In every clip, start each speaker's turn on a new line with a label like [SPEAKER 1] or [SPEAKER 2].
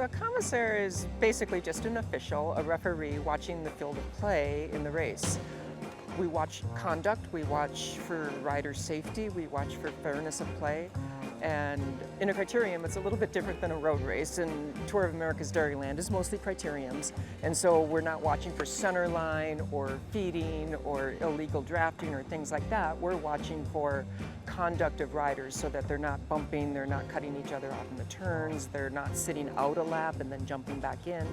[SPEAKER 1] a commissaire is basically just an official, a referee watching the field of play in the race. We watch conduct, we watch for rider safety, we watch for fairness of play. And in a criterium, it's a little bit different than a road race. And Tour of America's Dairyland is mostly criteriums. And so we're not watching for center line or feeding or illegal drafting or things like that. We're watching for conduct of riders so that they're not bumping, they're not cutting each other off in the turns, they're not sitting out a lap and then jumping back in.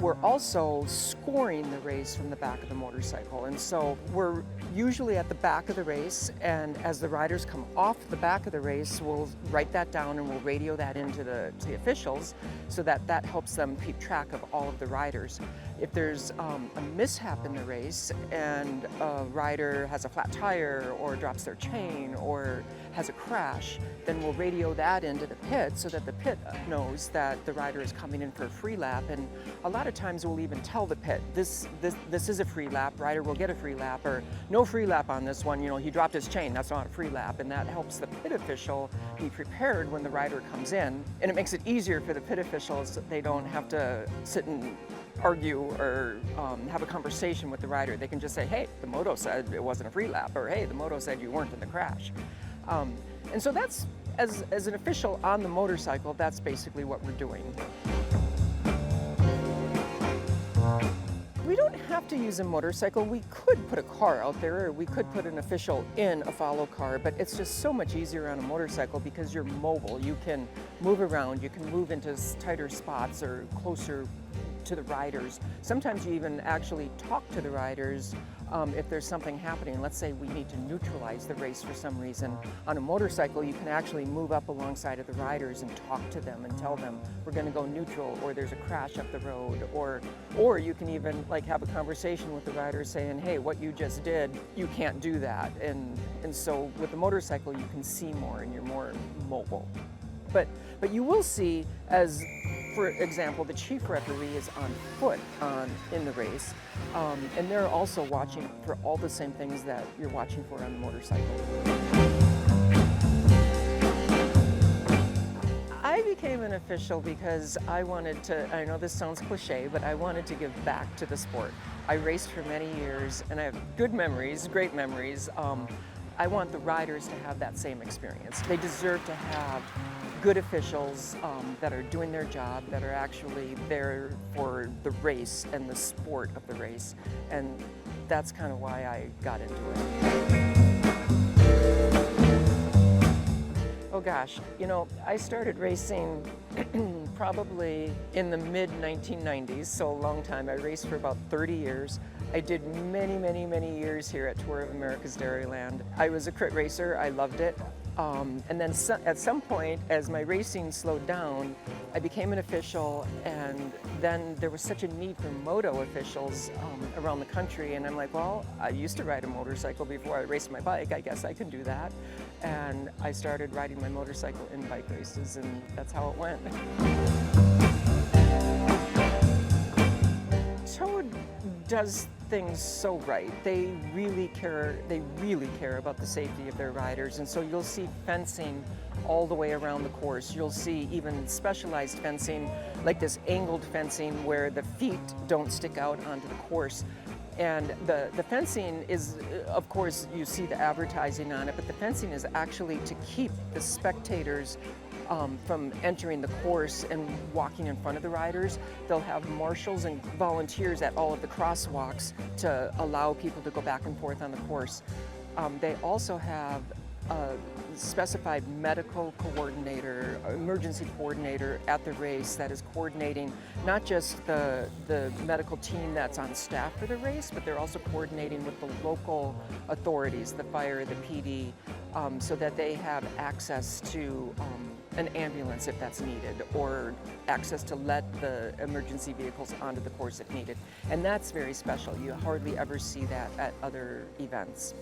[SPEAKER 1] We're also scoring the race from the back of the motorcycle, and so we're usually at the back of the race, and as the riders come off the back of the race, we'll write that down and we'll radio that into the officials so that that helps them keep track of all of the riders. If there's a mishap in the race and a rider has a flat tire or drops their chain or has a crash, then we'll radio that into the pit so that the pit knows that the rider is coming in for a free lap. And a lot of times we'll even tell the pit, this is a free lap, rider will get a free lap, or no free lap on this one, you know, he dropped his chain, that's not a free lap. And that helps the pit official be prepared when the rider comes in. And it makes it easier for the pit officials. They don't have to sit and argue or have a conversation with the rider. They can just say, hey, the moto said it wasn't a free lap, or hey, the moto said you weren't in the crash. And so that's, as an official on the motorcycle, that's basically what we're doing. We don't have to use a motorcycle. We could put a car out there, or we could put an official in a follow car, but it's just so much easier on a motorcycle because you're mobile. You can move around, you can move into tighter spots or closer to the riders. Sometimes you even actually talk to the riders if there's something happening. Let's say we need to neutralize the race for some reason. On a motorcycle, you can actually move up alongside of the riders and talk to them and tell them we're going to go neutral, or there's a crash up the road, or you can even like have a conversation with the riders saying, hey, what you just did, you can't do that. And so with the motorcycle, you can see more and you're more mobile. But you will see, as for example, the chief referee is on foot in the race, and they're also watching for all the same things that you're watching for on the motorcycle. I became an official because I wanted to, I know this sounds cliche, but I wanted to give back to the sport. I raced for many years and I have good memories, great memories. I want the riders to have that same experience. They deserve to have good officials that are doing their job, that are actually there for the race and the sport of the race. And that's kind of why I got into it. Oh gosh, you know, I started racing probably in the mid-1990s, so a long time. I raced for about 30 years. I did many years here at Tour of America's Dairyland. I was a crit racer, I loved it. And then at some point, as my racing slowed down, I became an official, and then there was such a need for moto officials around the country, and I'm like, well, I used to ride a motorcycle before I raced my bike, I guess I can do that. And I started riding my motorcycle in bike races, and that's how it went. ToAD does things so right. They really care about the safety of their riders, and so you'll see fencing all the way around the course. You'll see even specialized fencing, like this angled fencing where the feet don't stick out onto the course. And the fencing is, of course, you see the advertising on it, but the fencing is actually to keep the spectators from entering the course and walking in front of the riders. They'll have marshals and volunteers at all of the crosswalks to allow people to go back and forth on the course. They also have a specified medical coordinator, emergency coordinator at the race that is coordinating not just the medical team that's on staff for the race, but they're also coordinating with the local authorities, the fire, the PD, so that they have access to an ambulance if that's needed, or access to let the emergency vehicles onto the course if needed. And that's very special. You hardly ever see that at other events.